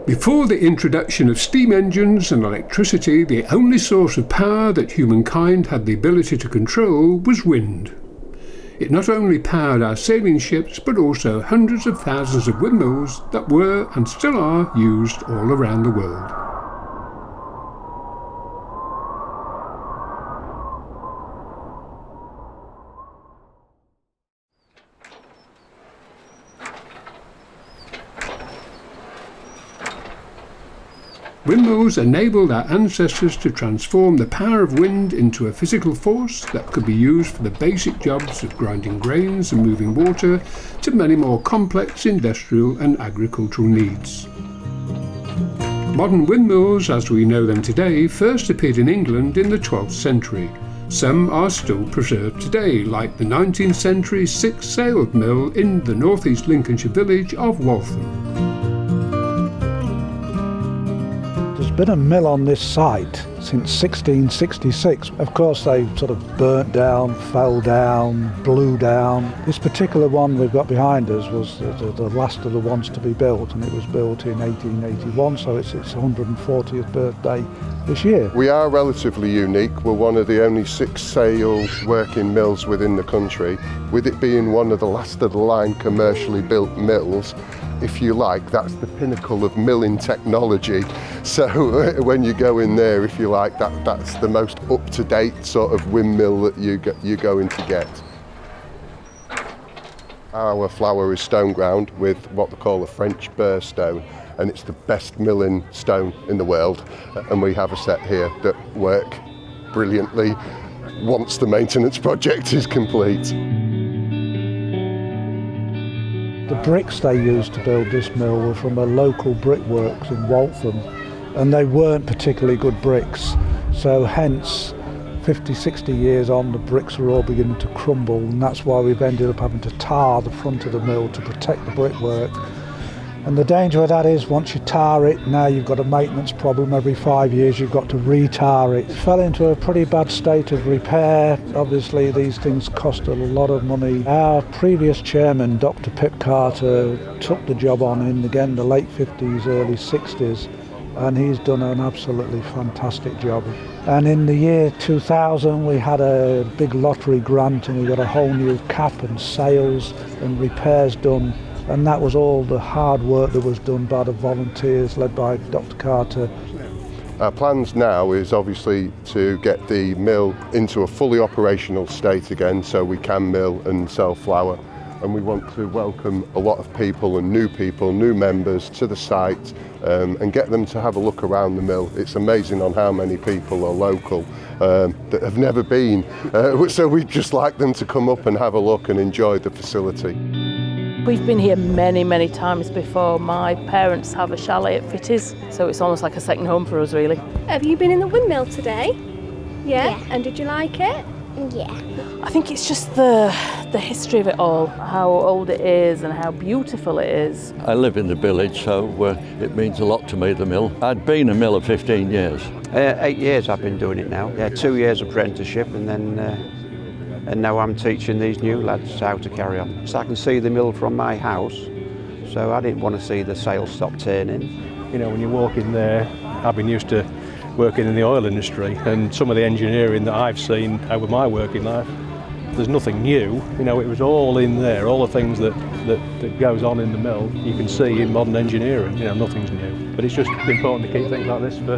Before the introduction of steam engines and electricity, the only source of power that humankind had the ability to control was wind. It not only powered our sailing ships, but also hundreds of thousands of windmills that were and still are used all around the world. Windmills enabled our ancestors to transform the power of wind into a physical force that could be used for the basic jobs of grinding grains and moving water to many more complex industrial and agricultural needs. Modern windmills, as we know them today, first appeared in England in the 12th century. Some are still preserved today, like the 19th century six-sailed mill in the northeast Lincolnshire village of Waltham. There's been a mill on this site since 1666. Of course, they sort of burnt down, fell down, blew down. This particular one we've got behind us was the last of the ones to be built, and it was built in 1881, so it's its 140th birthday this year. We are relatively unique. We're one of the only six-sail working mills within the country, with it being one of the last of the line commercially built mills. If you like, that's the pinnacle of milling technology. So when you go in there, if you like, that's the most up-to-date sort of windmill that you're going to get. Our flour is stone ground with what they call a French burr stone, and it's the best milling stone in the world. And we have a set here that work brilliantly once the maintenance project is complete. The bricks they used to build this mill were from a local brickworks in Waltham, and they weren't particularly good bricks. So hence, 50, 60 years on, the bricks are all beginning to crumble, and that's why we've ended up having to tar the front of the mill to protect the brickwork. And the danger of that is once you tar it, now you've got a maintenance problem. Every 5 years you've got to re-tar it. It fell into a pretty bad state of repair. Obviously these things cost a lot of money. Our previous chairman, Dr. Pip Carter, took the job on in, again, the late 50s, early 60s, and he's done an absolutely fantastic job. And in the year 2000 we had a big lottery grant, and we got a whole new cap and sails and repairs done. And that was all the hard work that was done by the volunteers led by Dr. Carter. Our plans now is obviously to get the mill into a fully operational state again, so we can mill and sell flour. And we want to welcome a lot of people, new members to the site, and get them to have a look around the mill. It's amazing on how many people are local that have never been. So we'd just like them to come up and have a look and enjoy the facility. We've been here many, many times before. My parents have a chalet at Fitties, so it's almost like a second home for us, really. Have you been in the windmill today? Yeah. And did you like it? Yeah. I think it's just the history of it all, how old it is and how beautiful it is. I live in the village, so it means a lot to me, the mill. I'd been a miller 15 years. 8 years I've been doing it now. Yeah, 2 years apprenticeship, and then and now I'm teaching these new lads how to carry on. So I can see the mill from my house, so I didn't want to see the sails stop turning. You know, when you walk in there, I've been used to working in the oil industry, and some of the engineering that I've seen over my working life, there's nothing new. You know, it was all in there, all the things that goes on in the mill, you can see in modern engineering. You know, nothing's new. But it's just important to keep things like this for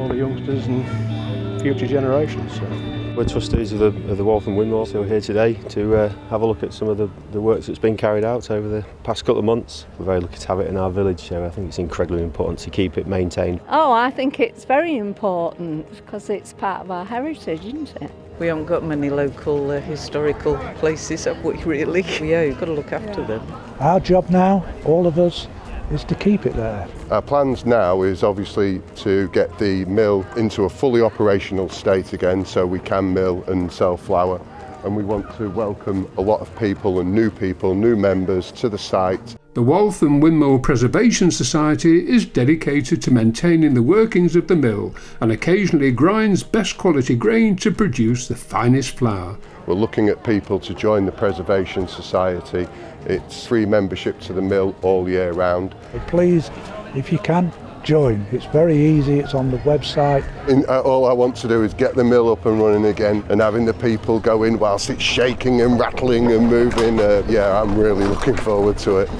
all the youngsters and future generations. So. We're trustees of the Waltham Windmill, so we're here today to have a look at some of the work that's been carried out over the past couple of months. We're very lucky to have it in our village, so I think it's incredibly important to keep it maintained. Oh, I think it's very important because it's part of our heritage, isn't it? We haven't got many local historical places, have we really? Yeah, you've got to look after them. Our job now, all of us, is to keep it there. Our plans now is obviously to get the mill into a fully operational state again, so we can mill and sell flour. And we want to welcome a lot of people, new members to the site. The Waltham Windmill Preservation Society is dedicated to maintaining the workings of the mill and occasionally grinds best quality grain to produce the finest flour. We're looking at people to join the Preservation Society. It's free membership to the mill all year round. Please If you can, join. It's very easy, it's on the website. All I want to do is get the mill up and running again, and having the people go in whilst it's shaking and rattling and moving. Yeah, I'm really looking forward to it.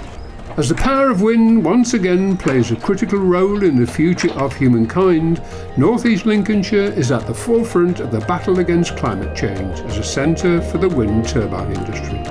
As the power of wind once again plays a critical role in the future of humankind, North East Lincolnshire is at the forefront of the battle against climate change as a centre for the wind turbine industry.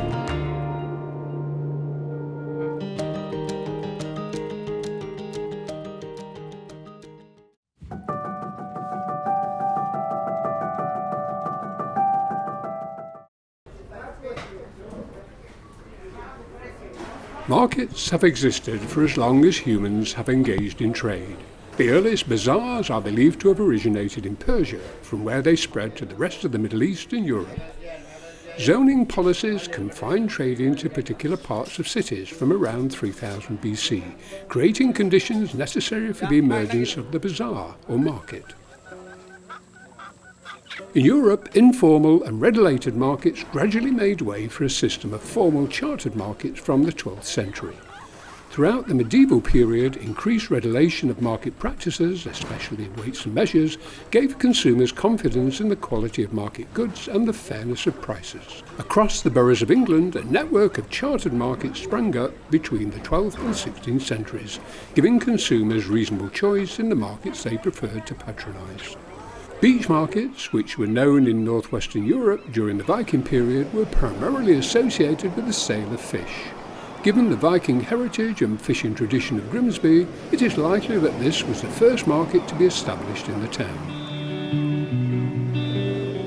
Markets have existed for as long as humans have engaged in trade. The earliest bazaars are believed to have originated in Persia, from where they spread to the rest of the Middle East and Europe. Zoning policies confined trading to particular parts of cities from around 3000 BC, creating conditions necessary for the emergence of the bazaar or market. In Europe, informal and regulated markets gradually made way for a system of formal chartered markets from the 12th century. Throughout the medieval period, increased regulation of market practices, especially in weights and measures, gave consumers confidence in the quality of market goods and the fairness of prices. Across the boroughs of England, a network of chartered markets sprang up between the 12th and 16th centuries, giving consumers reasonable choice in the markets they preferred to patronise. Beach markets, which were known in northwestern Europe during the Viking period, were primarily associated with the sale of fish. Given the Viking heritage and fishing tradition of Grimsby, it is likely that this was the first market to be established in the town.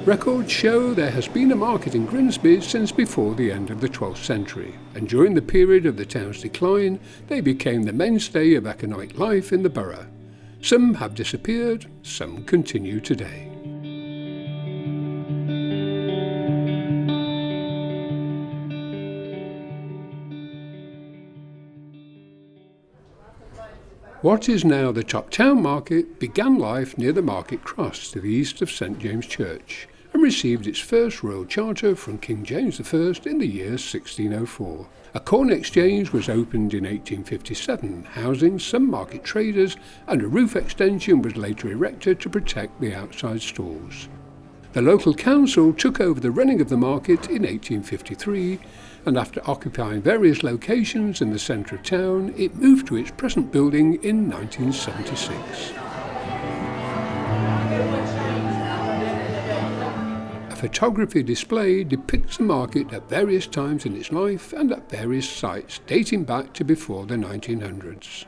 Records show there has been a market in Grimsby since before the end of the 12th century, and during the period of the town's decline, they became the mainstay of economic life in the borough. Some have disappeared, some continue today. What is now the Top Town Market began life near the Market Cross to the east of St James Church and received its first royal charter from King James I in the year 1604. A corn exchange was opened in 1857, housing some market traders, and a roof extension was later erected to protect the outside stalls. The local council took over the running of the market in 1853, and after occupying various locations in the centre of town, it moved to its present building in 1976. A photography display depicts the market at various times in its life and at various sites dating back to before the 1900s.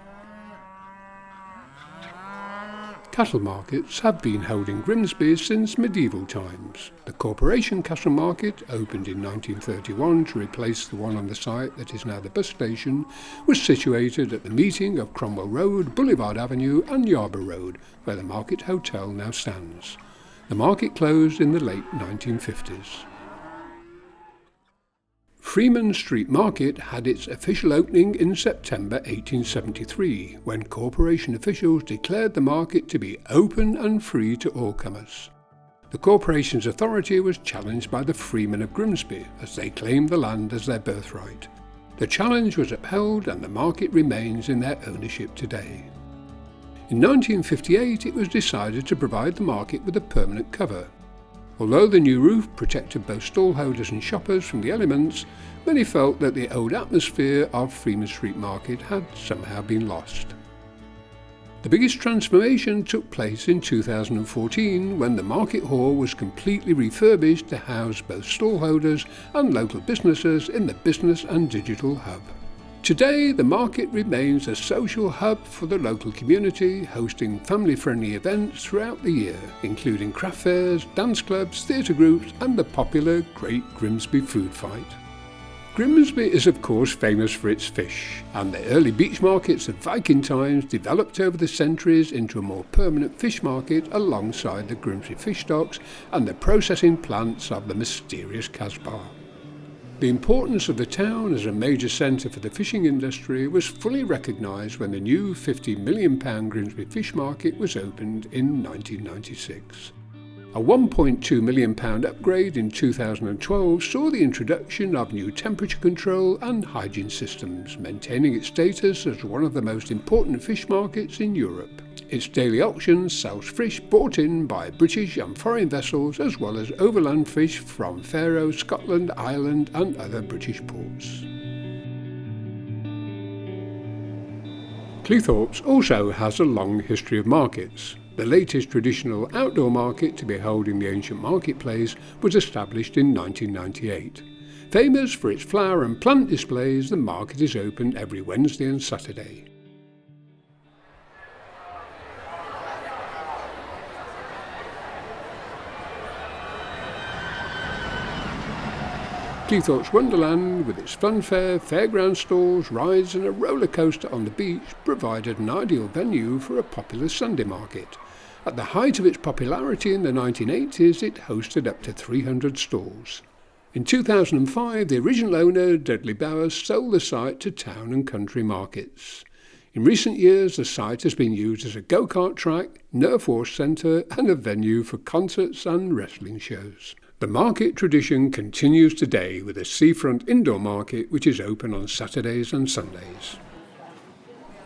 Cattle markets have been held in Grimsby since medieval times. The Corporation Cattle Market, opened in 1931 to replace the one on the site that is now the bus station, was situated at the meeting of Cromwell Road, Boulevard Avenue and Yarborough Road, where the Market Hotel now stands. The market closed in the late 1950s. Freeman Street Market had its official opening in September 1873, when corporation officials declared the market to be open and free to all comers. The corporation's authority was challenged by the freemen of Grimsby, as they claimed the land as their birthright. The challenge was upheld and the market remains in their ownership today. In 1958 it was decided to provide the market with a permanent cover. Although the new roof protected both stallholders and shoppers from the elements, many felt that the old atmosphere of Freeman Street Market had somehow been lost. The biggest transformation took place in 2014 when the Market Hall was completely refurbished to house both stallholders and local businesses in the Business and Digital Hub. Today, the market remains a social hub for the local community, hosting family-friendly events throughout the year, including craft fairs, dance clubs, theatre groups and the popular Great Grimsby Food Fight. Grimsby is of course famous for its fish, and the early beach markets of Viking times developed over the centuries into a more permanent fish market alongside the Grimsby fish docks and the processing plants of the mysterious Casbah. The importance of the town as a major centre for the fishing industry was fully recognised when the new £50 million Grimsby Fish Market was opened in 1996. A £1.2 million upgrade in 2012 saw the introduction of new temperature control and hygiene systems, maintaining its status as one of the most important fish markets in Europe. Its daily auctions sells fish brought in by British and foreign vessels, as well as overland fish from Faroe, Scotland, Ireland and other British ports. Cleethorpes also has a long history of markets. The latest traditional outdoor market to be held in the ancient marketplace was established in 1998. Famous for its flower and plant displays, the market is open every Wednesday and Saturday. Cleethorpes Wonderland, with its funfair, fairground stalls, rides and a roller coaster on the beach, provided an ideal venue for a popular Sunday market. At the height of its popularity in the 1980s, it hosted up to 300 stalls. In 2005, the original owner, Dudley Bowers, sold the site to Town and Country Markets. In recent years, the site has been used as a go-kart track, Nerf Force centre and a venue for concerts and wrestling shows. The market tradition continues today with a seafront indoor market which is open on Saturdays and Sundays.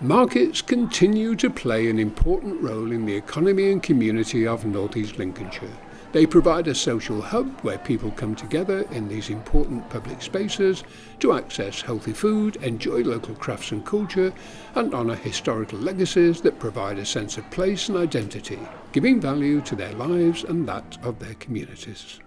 Markets continue to play an important role in the economy and community of North East Lincolnshire. They provide a social hub where people come together in these important public spaces to access healthy food, enjoy local crafts and culture, and honour historical legacies that provide a sense of place and identity, giving value to their lives and that of their communities.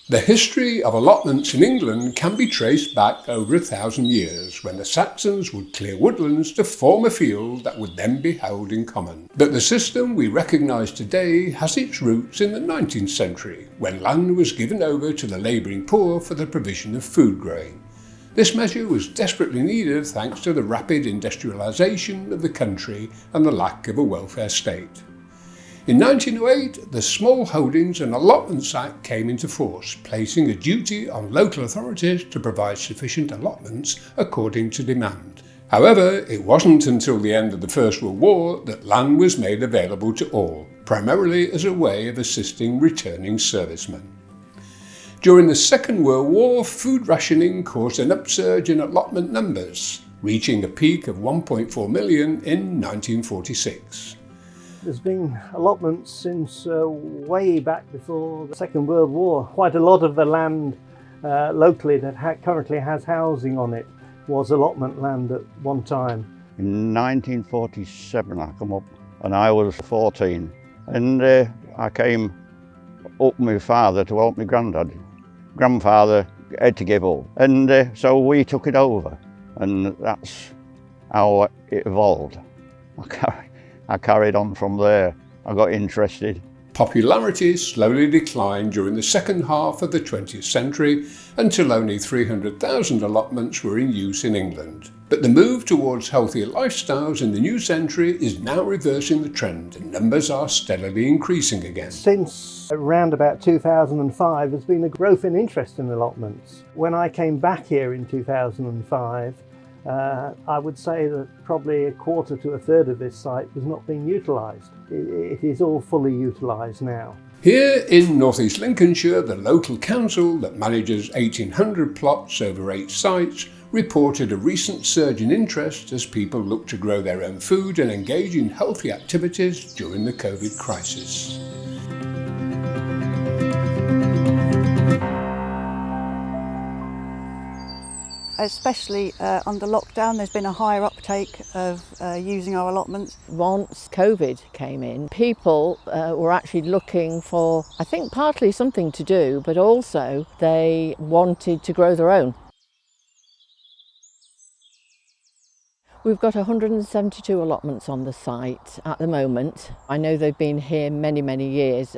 The history of allotments in England can be traced back over 1,000 years, when the Saxons would clear woodlands to form a field that would then be held in common. But the system we recognise today has its roots in the 19th century, when land was given over to the labouring poor for the provision of food growing. This measure was desperately needed thanks to the rapid industrialisation of the country and the lack of a welfare state. In 1908, the Small Holdings and Allotments Act came into force, placing a duty on local authorities to provide sufficient allotments according to demand. However, it wasn't until the end of the First World War that land was made available to all, primarily as a way of assisting returning servicemen. During the Second World War, food rationing caused an upsurge in allotment numbers, reaching a peak of 1.4 million in 1946. There's been allotments since way back before the Second World War. Quite a lot of the land locally that currently has housing on it was allotment land at one time. In 1947 I come up and I was 14 and I came up with my father to help my granddad. Grandfather had to give up and so we took it over and that's how it evolved. I carried on from there. I got interested. Popularity slowly declined during the second half of the 20th century until only 300,000 allotments were in use in England. But the move towards healthier lifestyles in the new century is now reversing the trend and numbers are steadily increasing again. Since around about 2005 there's been a growth in interest in allotments. When I came back here in 2005, I would say that probably a quarter to a third of this site was not being utilised. It is all fully utilised now. Here in North East Lincolnshire, the local council that manages 1,800 plots over 8 sites reported a recent surge in interest as people look to grow their own food and engage in healthy activities during the COVID crisis. Especially under lockdown, there's been a higher uptake of using our allotments. Once COVID came in, people were actually looking for, I think, partly something to do, but also they wanted to grow their own. We've got 172 allotments on the site at the moment. I know they've been here many, many years.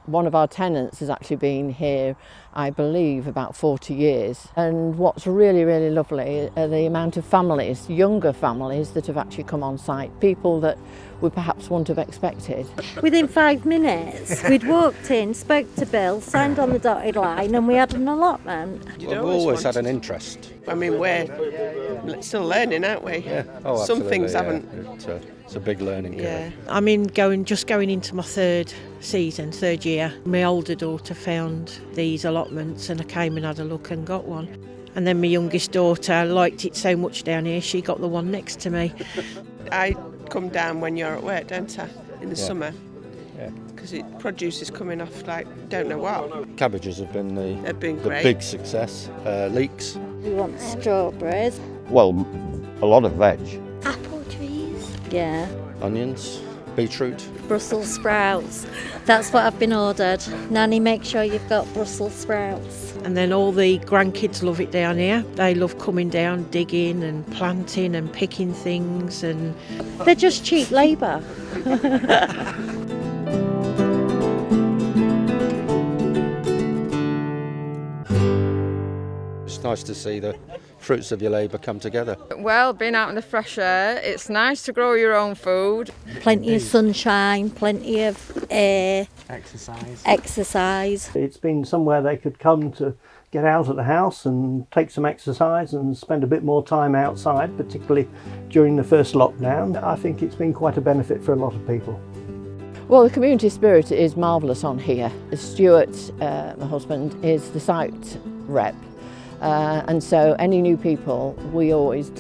One of our tenants has actually been here, I believe, about 40 years. And what's really, really lovely are the amount of families, younger families, that have actually come on site, people that we perhaps wouldn't have expected. Within 5 minutes, we'd walked in, spoke to Bill, signed on the dotted line, and we had an allotment. We've always had an interest. I mean, we're still learning, aren't we? Yeah. Some things haven't. It's a big learning curve. Yeah. I mean, going into my third year. My older daughter found these allotments and I came and had a look and got one. And then my youngest daughter liked it so much down here, she got the one next to me. I come down when you're at work, don't I, in the summer? Yeah. Because produce is coming off like don't know what. Cabbages have been the great. big success. Leeks. We want strawberries. Well, a lot of veg. Apple trees. Yeah. Onions, beetroot. Brussels sprouts. That's what I've been ordered. Nanny, make sure you've got Brussels sprouts. And then all the grandkids love it down here. They love coming down, digging and planting and picking things. And they're just cheap labour. It's nice to see the fruits of your labour come together. Well, being out in the fresh air, it's nice to grow your own food. Plenty of sunshine, plenty of air. Exercise. It's been somewhere they could come to get out of the house and take some exercise and spend a bit more time outside, particularly during the first lockdown. I think it's been quite a benefit for a lot of people. Well, the community spirit is marvellous on here. Stuart, my husband, is the site rep. And so any new people we always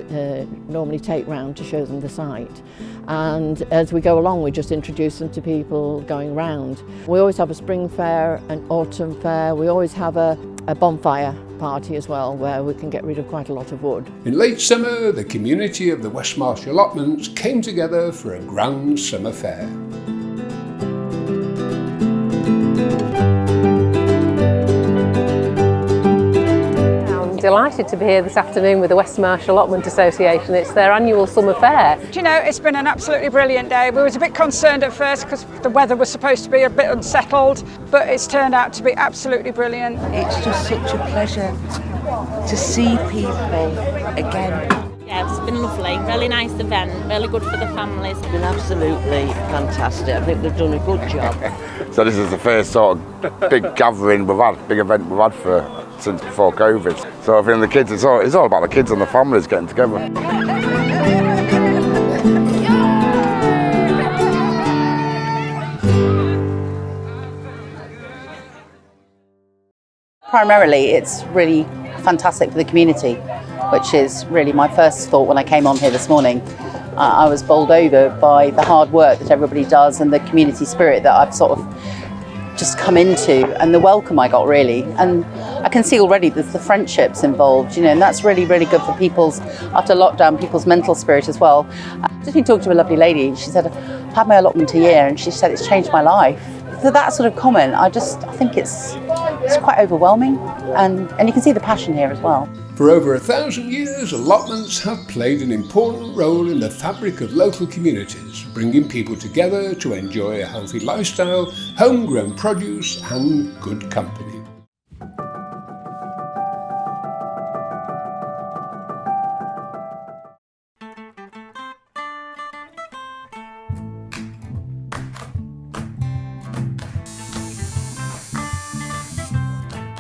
normally take round to show them the site, and as we go along we just introduce them to people going round. We always have a spring fair, an autumn fair, we always have a bonfire party as well where we can get rid of quite a lot of wood. In late summer, the community of the West Marsh allotments came together for a grand summer fair. Delighted to be here this afternoon with the West Marsh Allotment Association. It's their annual summer fair. Do you know, it's been an absolutely brilliant day. We was a bit concerned at first because the weather was supposed to be a bit unsettled, but it's turned out to be absolutely brilliant. It's just such a pleasure to see people again. Yeah, it's been lovely, really nice event, really good for the families. It's been absolutely fantastic. I think they've done a good job. So this is the first sort of big gathering we've had, big event we've had since before COVID. So I think the kids, it's all about the kids and the families getting together. Primarily, it's really fantastic for the community, which is really my first thought when I came on here this morning. I was bowled over by the hard work that everybody does and the community spirit that I've sort of just come into, and the welcome I got really. And I can see already there's the friendships involved, you know, and that's really, really good for after lockdown, people's mental spirit as well. I've just been talking to a lovely lady. She said, I've had my allotment a year, and she said it's changed my life. So that sort of comment, I think it's quite overwhelming, and you can see the passion here as well. For over 1,000 years, allotments have played an important role in the fabric of local communities, bringing people together to enjoy a healthy lifestyle, homegrown produce and good company.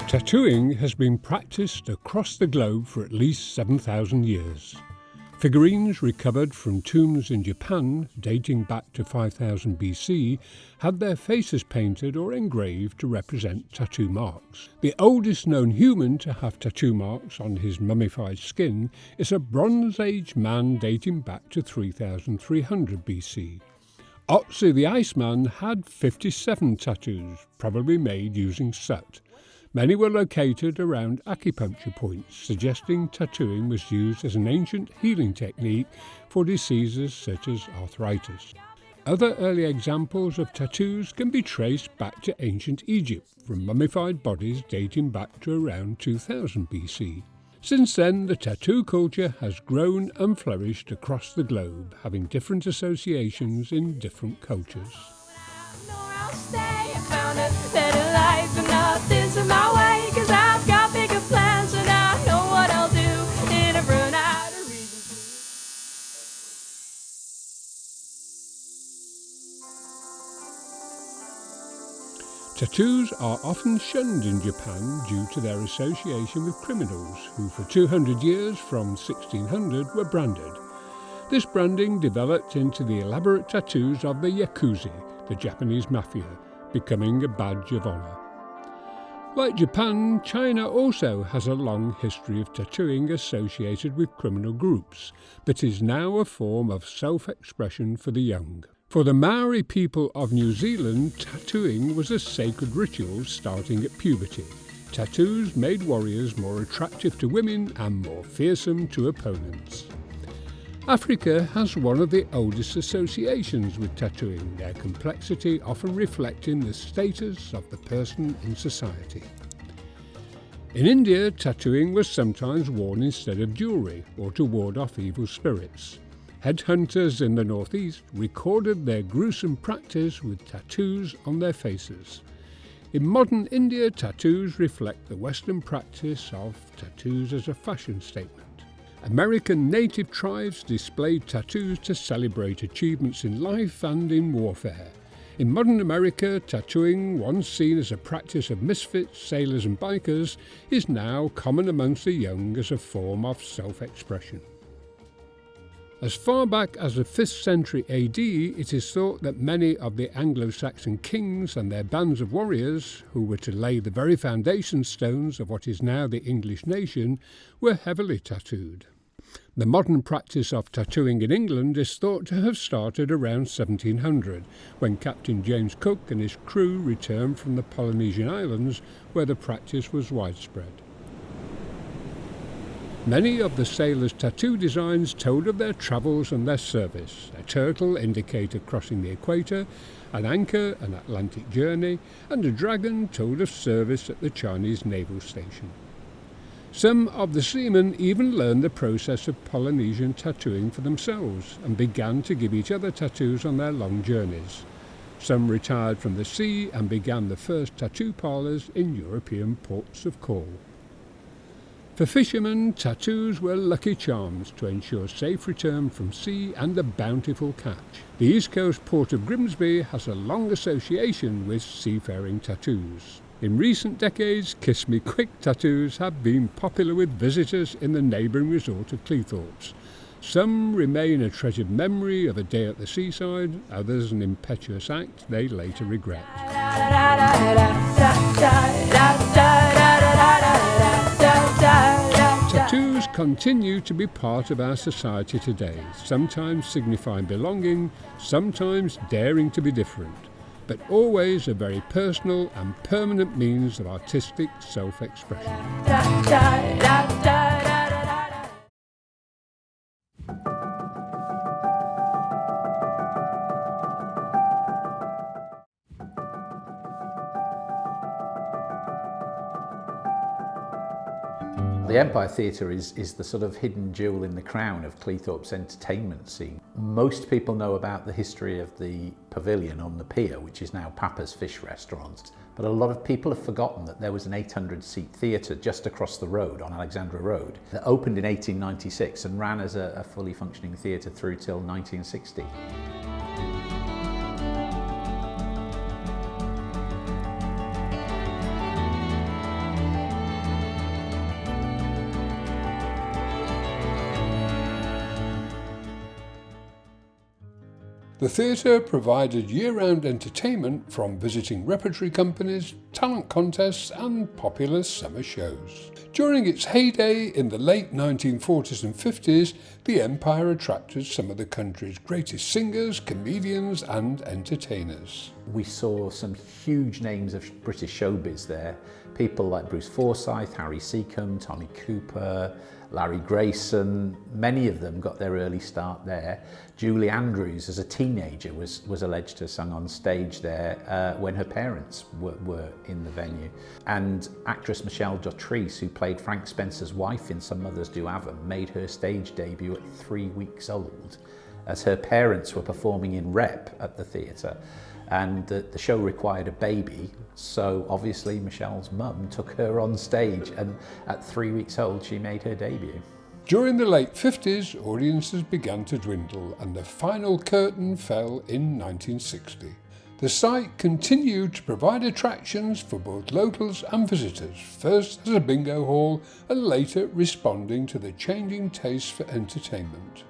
Tattooing has been practiced across the globe for at least 7,000 years. Figurines recovered from tombs in Japan, dating back to 5000 BC, had their faces painted or engraved to represent tattoo marks. The oldest known human to have tattoo marks on his mummified skin is a Bronze Age man dating back to 3300 BC. Otzi the Iceman had 57 tattoos, probably made using soot. Many were located around acupuncture points, suggesting tattooing was used as an ancient healing technique for diseases such as arthritis. Other early examples of tattoos can be traced back to ancient Egypt, from mummified bodies dating back to around 2000 BC. Since then, the tattoo culture has grown and flourished across the globe, having different associations in different cultures. Tattoos are often shunned in Japan due to their association with criminals who for 200 years from 1600 were branded. This branding developed into the elaborate tattoos of the Yakuza, the Japanese mafia, becoming a badge of honour. Like Japan, China also has a long history of tattooing associated with criminal groups, but is now a form of self-expression for the young. For the Maori people of New Zealand, tattooing was a sacred ritual starting at puberty. Tattoos made warriors more attractive to women and more fearsome to opponents. Africa has one of the oldest associations with tattooing, their complexity often reflecting the status of the person in society. In India, tattooing was sometimes worn instead of jewellery or to ward off evil spirits. Headhunters in the northeast recorded their gruesome practice with tattoos on their faces. In modern India, tattoos reflect the Western practice of tattoos as a fashion statement. American native tribes displayed tattoos to celebrate achievements in life and in warfare. In modern America, tattooing, once seen as a practice of misfits, sailors and bikers, is now common amongst the young as a form of self-expression. As far back as the 5th century AD, it is thought that many of the Anglo-Saxon kings and their bands of warriors, who were to lay the very foundation stones of what is now the English nation, were heavily tattooed. The modern practice of tattooing in England is thought to have started around 1700, when Captain James Cook and his crew returned from the Polynesian islands, where the practice was widespread. Many of the sailors' tattoo designs told of their travels and their service. A turtle indicated crossing the equator, an anchor an Atlantic journey, and a dragon told of service at the Chinese naval station. Some of the seamen even learned the process of Polynesian tattooing for themselves and began to give each other tattoos on their long journeys. Some retired from the sea and began the first tattoo parlours in European ports of call. For fishermen, tattoos were lucky charms to ensure safe return from sea and a bountiful catch. The East Coast port of Grimsby has a long association with seafaring tattoos. In recent decades, Kiss Me Quick tattoos have been popular with visitors in the neighbouring resort of Cleethorpes. Some remain a treasured memory of a day at the seaside, others an impetuous act they later regret. Tattoos continue to be part of our society today, sometimes signifying belonging, sometimes daring to be different, but always a very personal and permanent means of artistic self-expression. The Empire Theatre is the sort of hidden jewel in the crown of Cleethorpes' entertainment scene. Most people know about the history of the pavilion on the pier, which is now Papa's Fish Restaurant, but a lot of people have forgotten that there was an 800-seat theatre just across the road on Alexandra Road that opened in 1896 and ran as a fully functioning theatre through till 1960. The theatre provided year-round entertainment from visiting repertory companies, talent contests and popular summer shows. During its heyday in the late 1940s and 50s, the Empire attracted some of the country's greatest singers, comedians and entertainers. We saw some huge names of British showbiz there. People like Bruce Forsyth, Harry Seacombe, Tommy Cooper, Larry Grayson, many of them got their early start there. Julie Andrews, as a teenager, was alleged to have sung on stage there when her parents were in the venue. And actress Michelle Dotrice, who played Frank Spencer's wife in Some Mothers Do Have 'Em, made her stage debut at 3 weeks old, as her parents were performing in rep at the theatre. And the show required a baby, so obviously Michelle's mum took her on stage, and at 3 weeks old she made her debut. During the late 50s, audiences began to dwindle and the final curtain fell in 1960. The site continued to provide attractions for both locals and visitors, first as a bingo hall and later responding to the changing taste for entertainment.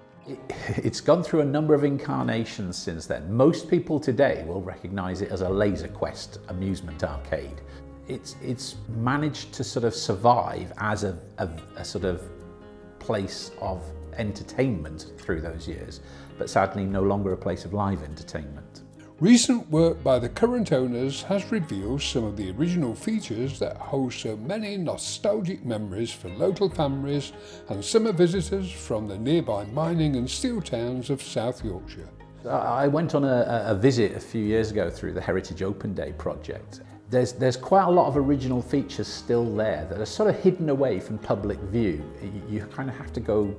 It's gone through a number of incarnations since then. Most people today will recognise it as a Laser Quest amusement arcade. It's managed to sort of survive as a sort of place of entertainment through those years, but sadly no longer a place of live entertainment. Recent work by the current owners has revealed some of the original features that hold so many nostalgic memories for local families and summer visitors from the nearby mining and steel towns of South Yorkshire. I went on a visit a few years ago through the Heritage Open Day project. There's quite a lot of original features still there that are sort of hidden away from public view. You kind of have to go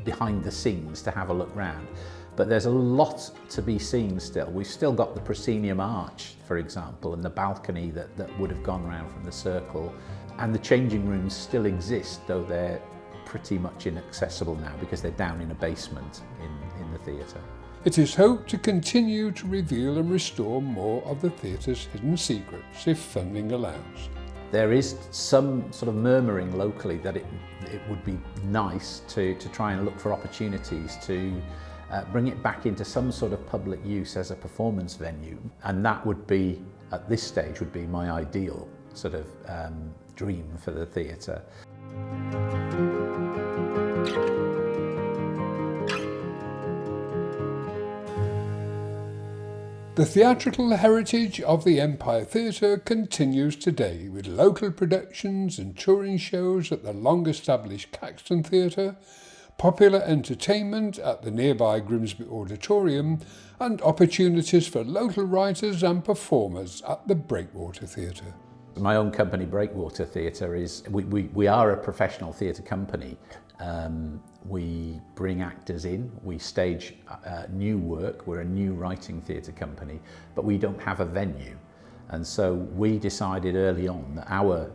behind the scenes to have a look round. But there's a lot to be seen still. We've still got the proscenium arch, for example, and the balcony that would have gone round from the circle. And the changing rooms still exist, though they're pretty much inaccessible now because they're down in a basement in the theatre. It is hoped to continue to reveal and restore more of the theatre's hidden secrets if funding allows. There is some sort of murmuring locally that it would be nice to try and look for opportunities to bring it back into some sort of public use as a performance venue, and that would be, at this stage, would be my ideal sort of dream for the theatre. The theatrical heritage of the Empire Theatre continues today with local productions and touring shows at the long-established Caxton Theatre, popular entertainment at the nearby Grimsby Auditorium, and opportunities for local writers and performers at the Breakwater Theatre. My own company, Breakwater Theatre, we are a professional theatre company. We bring actors in, we stage new work, we're a new writing theatre company, but we don't have a venue. And so we decided early on that our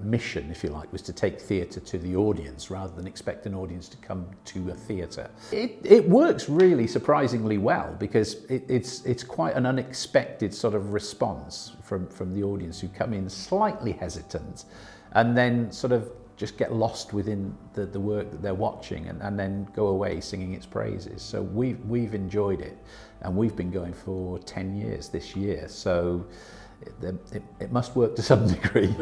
mission, if you like, was to take theatre to the audience rather than expect an audience to come to a theatre. It works really surprisingly well because it's quite an unexpected sort of response from the audience, who come in slightly hesitant and then sort of just get lost within the work that they're watching and then go away singing its praises. So we've enjoyed it, and we've been going for 10 years this year, so it must work to some degree.